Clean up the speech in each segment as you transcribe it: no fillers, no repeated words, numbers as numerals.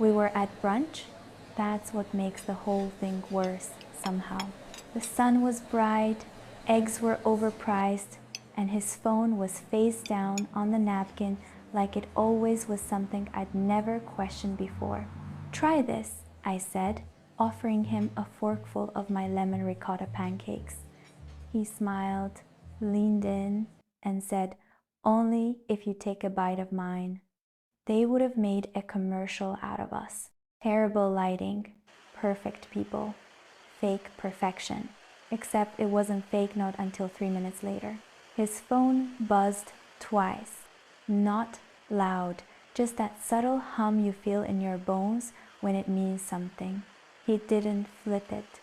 We were at brunch. That's what makes the whole thing worse, somehow. The sun was bright, eggs were overpriced, and his phone was face down on the napkin like it always was something I'd never questioned before. "Try this," I said, offering him a forkful of my lemon ricotta pancakes. He smiled, leaned in, and said, "Only if you take a bite of mine." They would have made a commercial out of us. Terrible lighting, perfect people, fake perfection. Except it wasn't fake not until 3 minutes later. His phone buzzed twice. Not loud, just that subtle hum you feel in your bones when it means something. He didn't flip it,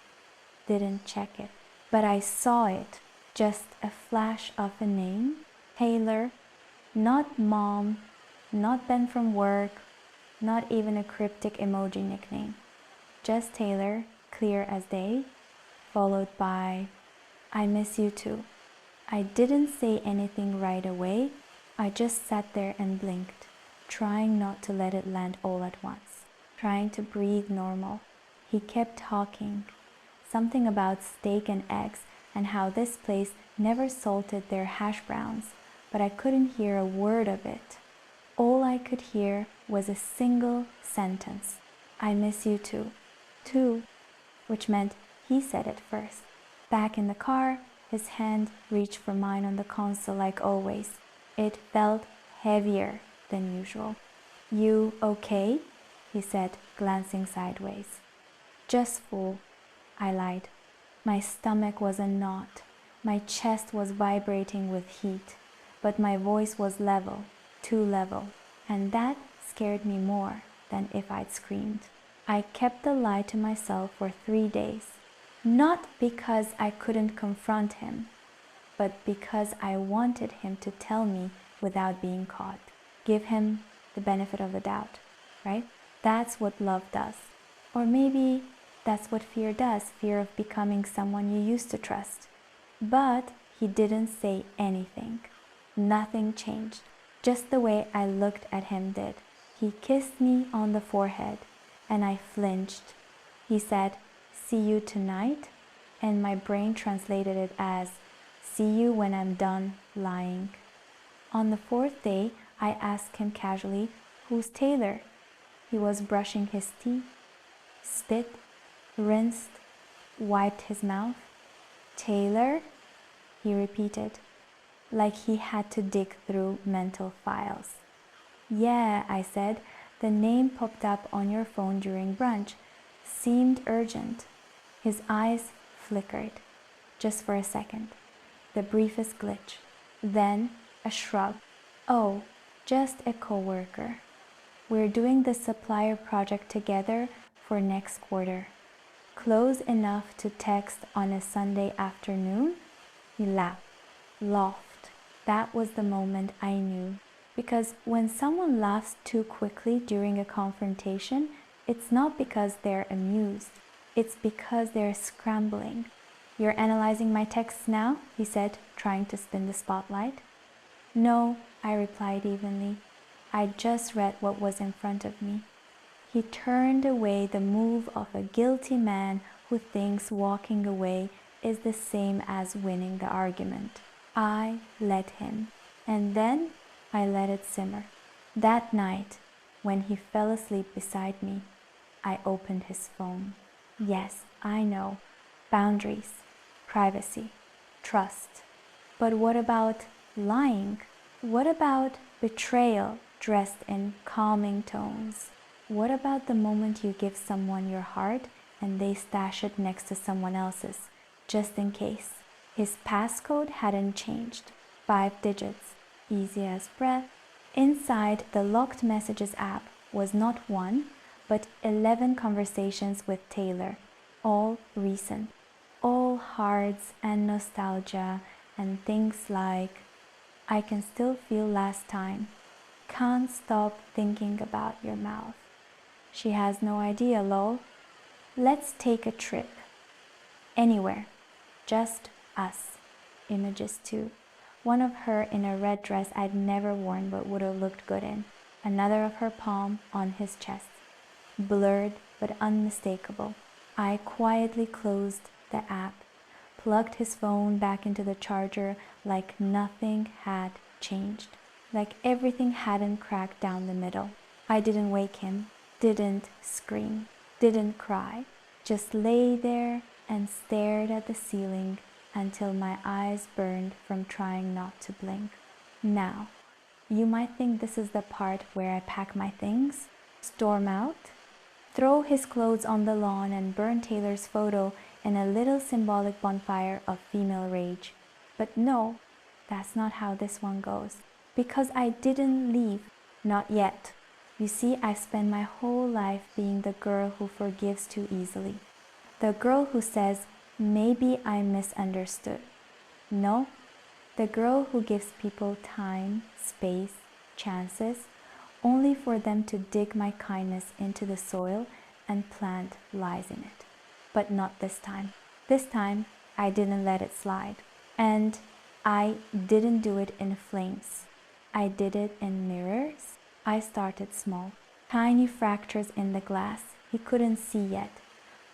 didn't check it, but I saw it, just a flash of a name. Taylor, not mom, not Ben from work, not even a cryptic emoji nickname. Just Taylor, clear as day, followed by, "I miss you too." I didn't say anything right away. I just sat there and blinked, trying not to let it land all at once, trying to breathe normal. He kept talking, something about steak and eggs and how this place never salted their hash browns, but I couldn't hear a word of it. All I could hear was a single sentence. "I miss you too." Too, which meant he said it first. Back in the car, his hand reached for mine on the console like always. It felt heavier than usual. "You okay?" he said, glancing sideways. "Just full," I lied. My stomach was a knot. My chest was vibrating with heat, but my voice was level, too level, and that scared me more than if I'd screamed. I kept the lie to myself for 3 days, not because I couldn't confront him, but because I wanted him to tell me without being caught. Give him the benefit of the doubt, right? That's what love does. Or maybe that's what fear does, fear of becoming someone you used to trust. But he didn't say anything. Nothing changed. Just the way I looked at him did. He kissed me on the forehead, and I flinched. He said, "See you tonight?" And my brain translated it as, "See you when I'm done lying." On the 4th day, I asked him casually, "Who's Taylor?" He was brushing his teeth, spit, rinsed, wiped his mouth. "Taylor?" he repeated, like he had to dig through mental files. "Yeah," I said, "the name popped up on your phone during brunch. Seemed urgent." His eyes flickered, just for a second, the briefest glitch. Then a shrug. "Oh, just a coworker. We're doing the supplier project together for next quarter. Close enough to text on a Sunday afternoon?" He laughed. That was the moment I knew. Because when someone laughs too quickly during a confrontation, it's not because they're amused. It's because they're scrambling. "You're analyzing my texts now?" he said, trying to spin the spotlight. "No," I replied evenly. I just read what was in front of me. He turned away, the move of a guilty man who thinks walking away is the same as winning the argument. I let him, and then I let it simmer. That night, when he fell asleep beside me, I opened his phone. Yes, I know. Boundaries, privacy, trust. But what about lying? What about betrayal dressed in calming tones? What about the moment you give someone your heart and they stash it next to someone else's, just in case? His passcode hadn't changed. 5 digits, easy as breath. Inside the locked messages app was not 1, but 11 conversations with Taylor, all recent, all hearts and nostalgia and things like, "I can still feel last time. Can't stop thinking about your mouth. She has no idea, lol. Let's take a trip. Anywhere. Just us." Images too. One of her in a red dress I'd never worn but would have looked good in. Another of her palm on his chest. blurred but unmistakable. I quietly closed the app, plugged his phone back into the charger like nothing had changed, like everything hadn't cracked down the middle. I didn't wake him, didn't scream, didn't cry, just lay there and stared at the ceiling until my eyes burned from trying not to blink. Now, you might think this is the part where I pack my things, storm out, throw his clothes on the lawn and burn Taylor's photo in a little symbolic bonfire of female rage. But no, that's not how this one goes. Because I didn't leave, not yet. You see, I spent my whole life being the girl who forgives too easily. The girl who says, maybe I misunderstood. No, the girl who gives people time, space, chances, only for them to dig my kindness into the soil and plant lies in it. But not this time. This time, I didn't let it slide. And I didn't do it in flames. I did it in mirrors. I started small. Tiny fractures in the glass he couldn't see yet,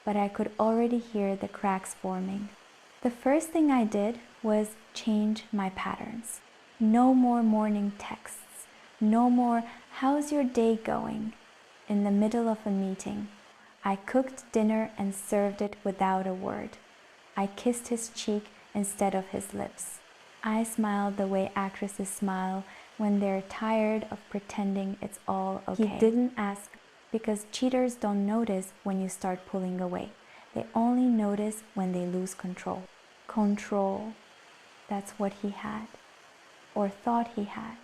but I could already hear the cracks forming. The first thing I did was change my patterns. No more morning texts. No more, how's your day going? In the middle of a meeting. I cooked dinner and served it without a word. I kissed his cheek instead of his lips. I smiled the way actresses smile when they're tired of pretending it's all okay. He didn't ask because cheaters don't notice when you start pulling away. They only notice when they lose control. Control. That's what he had, or thought he had.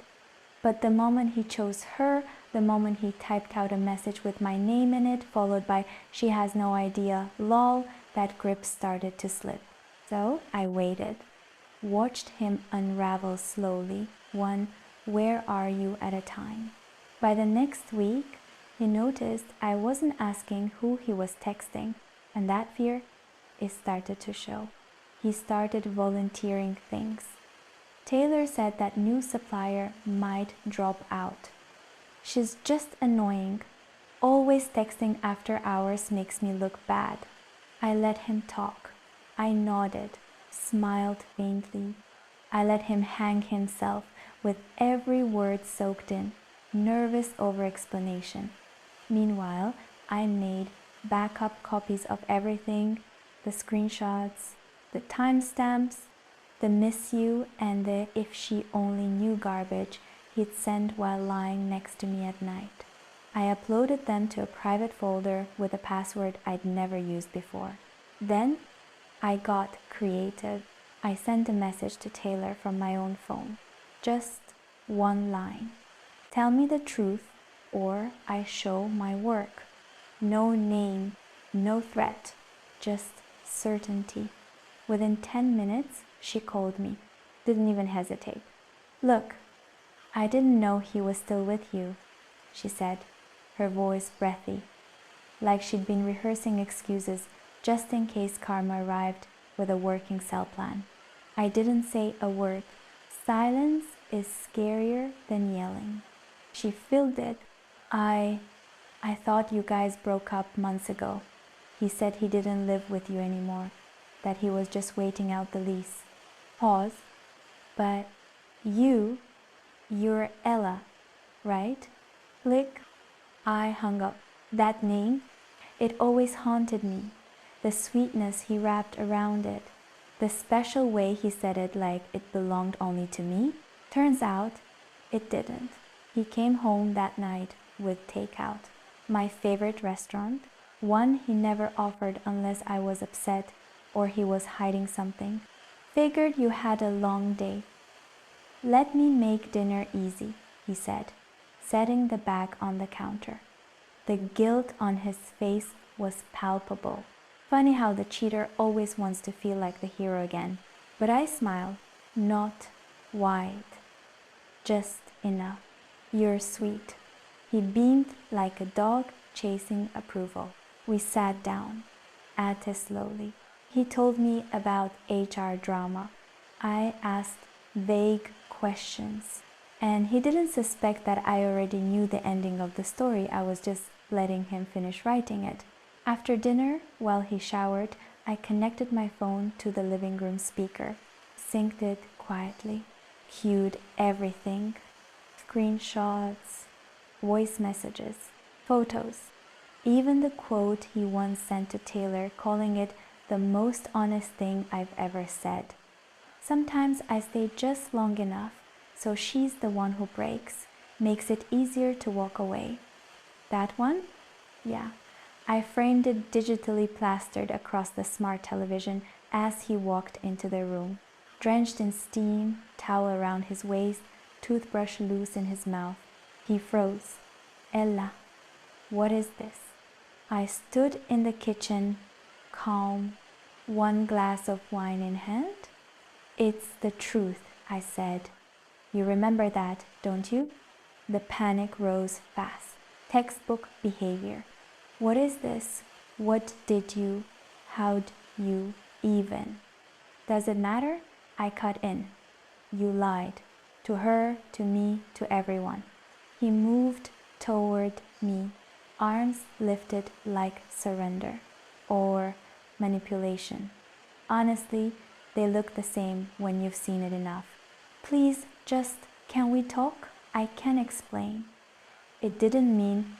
But the moment he chose her, the moment he typed out a message with my name in it, followed by she has no idea, lol, that grip started to slip. So I waited, watched him unravel slowly, one where are you at a time. By the next week, he noticed I wasn't asking who he was texting, and that fear, it started to show. He started volunteering things. Taylor said that new supplier might drop out. She's just annoying. Always texting after hours makes me look bad. I let him talk. I nodded, smiled faintly. I let him hang himself with every word soaked in, nervous over explanation. Meanwhile, I made backup copies of everything, the screenshots, the timestamps, the miss you and the if she only knew garbage he'd send while lying next to me at night. I uploaded them to a private folder with a password I'd never used before. Then I got creative. I sent a message to Taylor from my own phone. Just one line. Tell me the truth or I show my work. No name, no threat, just certainty. Within 10 minutes, she called me. Didn't even hesitate. Look, I didn't know he was still with you, she said, her voice breathy, like she'd been rehearsing excuses just in case Karma arrived with a working cell plan. I didn't say a word. Silence is scarier than yelling. She filled it. I thought you guys broke up months ago. He said he didn't live with you anymore, that he was just waiting out the lease. Pause. But you're Ella, right? Click. I hung up. That name, it always haunted me. The sweetness he wrapped around it. The special way he said it like it belonged only to me. Turns out, it didn't. He came home that night with takeout. My favorite restaurant. One he never offered unless I was upset or he was hiding something. Figured you had a long day. Let me make dinner easy, he said, setting the bag on the counter. The guilt on his face was palpable. Funny how the cheater always wants to feel like the hero again. But I smiled, not wide, just enough. You're sweet. He beamed like a dog chasing approval. We sat down, ate slowly. He told me about HR drama. I asked vague questions. And he didn't suspect that I already knew the ending of the story. I was just letting him finish writing it. After dinner, while he showered, I connected my phone to the living room speaker, synced it quietly, cued everything, screenshots, voice messages, photos, even the quote he once sent to Taylor, calling it the most honest thing I've ever said. Sometimes I stay just long enough so she's the one who breaks, makes it easier to walk away. That one? Yeah. I framed it digitally plastered across the smart television as he walked into the room, drenched in steam, towel around his waist, toothbrush loose in his mouth. He froze. Ella, what is this? I stood in the kitchen, calm, one glass of wine in hand. It's the truth, I said. You remember that, don't you? The panic rose fast. Textbook behavior. What is this? What did you? How'd you even? Does it matter? I cut in. You lied. To her, to me, to everyone. He moved toward me, arms lifted like surrender or manipulation. Honestly, they look the same when you've seen it enough. Please, just, can we talk? I can explain. It didn't mean...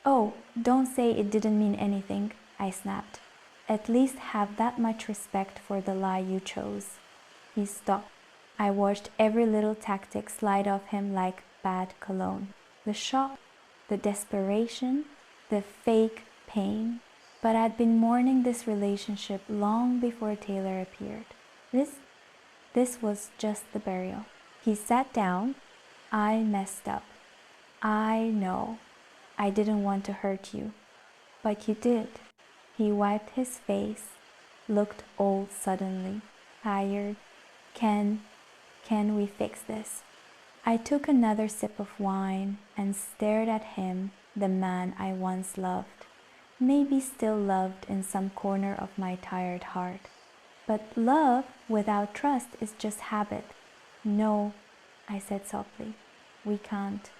Oh, don't say it didn't mean anything, I snapped. At least have that much respect for the lie you chose. He stopped. I watched every little tactic slide off him like bad cologne. The shock, the desperation, the fake pain. But I'd been mourning this relationship long before Taylor appeared. This was just the burial. He sat down. I messed up. I know. I didn't want to hurt you. But you did. He wiped his face, looked old suddenly, tired. Can we fix this? I took another sip of wine and stared at him, the man I once loved, maybe still loved in some corner of my tired heart. But love without trust is just habit. No, I said softly, we can't.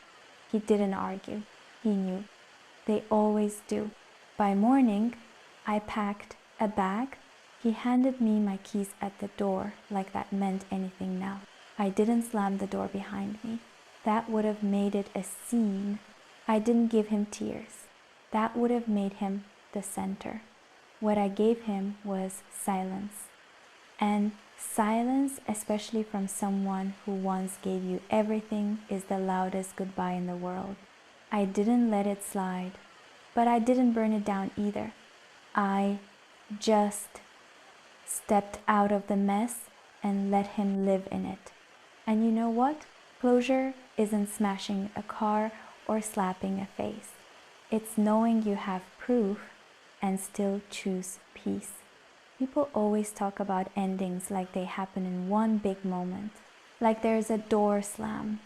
He didn't argue. He knew. They always do. By morning, I packed a bag. He handed me my keys at the door, like that meant anything now. I didn't slam the door behind me. That would have made it a scene. I didn't give him tears. That would have made him the center. What I gave him was silence. And silence, especially from someone who once gave you everything, is the loudest goodbye in the world. I didn't let it slide, but I didn't burn it down either. I just stepped out of the mess and let him live in it. And you know what? Closure isn't smashing a car or slapping a face. It's knowing you have proof and still choose peace. People always talk about endings like they happen in one big moment. Like there's a door slam,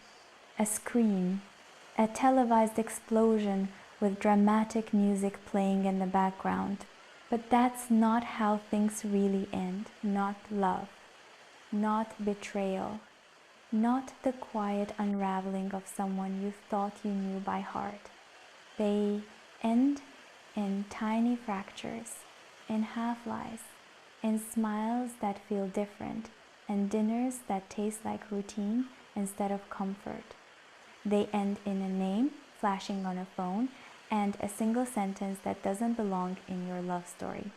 a scream, a televised explosion with dramatic music playing in the background. But that's not how things really end. Not love, not betrayal, not the quiet unraveling of someone you thought you knew by heart. They end in tiny fractures, in half-lies, in smiles that feel different, and dinners that taste like routine instead of comfort. They end in a name flashing on a phone and a single sentence that doesn't belong in your love story.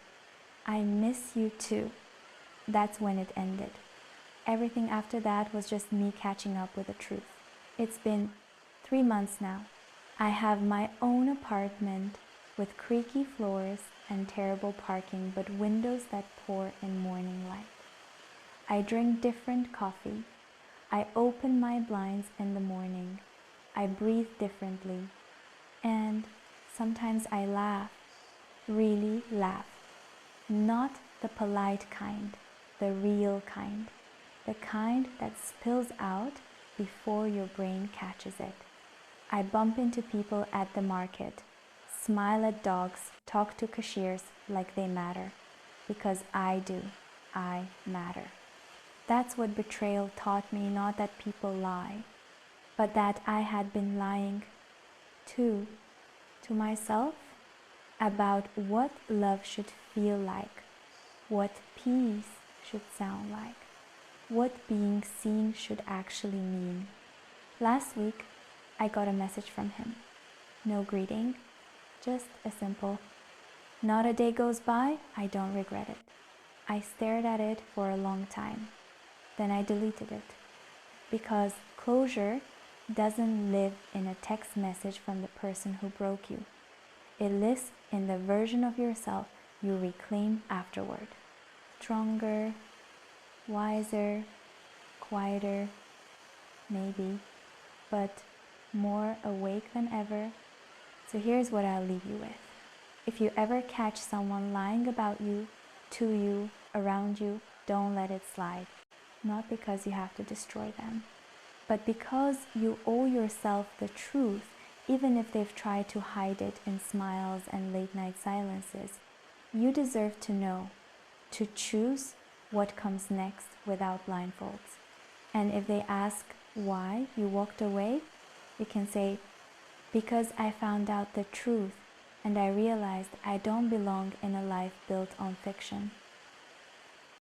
I miss you too. That's when it ended. Everything after that was just me catching up with the truth. It's been 3 months now. I have my own apartment with creaky floors and terrible parking, but windows that pour in morning light. I drink different coffee. I open my blinds in the morning. I breathe differently. And sometimes I laugh, really laugh. Not the polite kind, the real kind. The kind that spills out before your brain catches it. I bump into people at the market, smile at dogs, talk to cashiers like they matter. Because I do. I matter. That's what betrayal taught me, not that people lie, but that I had been lying too. to myself about what love should feel like, what peace should sound like, what being seen should actually mean. Last week, I got a message from him. No greeting, just a simple, "Not a day goes by, I don't regret it." I stared at it for a long time. Then I deleted it. Because closure doesn't live in a text message from the person who broke you. It lives in the version of yourself you reclaim afterward. Stronger, wiser, quieter, maybe, but more awake than ever. So here's what I'll leave you with. If you ever catch someone lying about you, to you, around you, don't let it slide. Not because you have to destroy them, but because you owe yourself the truth, even if they've tried to hide it in smiles and late-night silences. You deserve to know, to choose what comes next without blindfolds. And if they ask why you walked away, you can say, "Because I found out the truth and I realized I don't belong in a life built on fiction."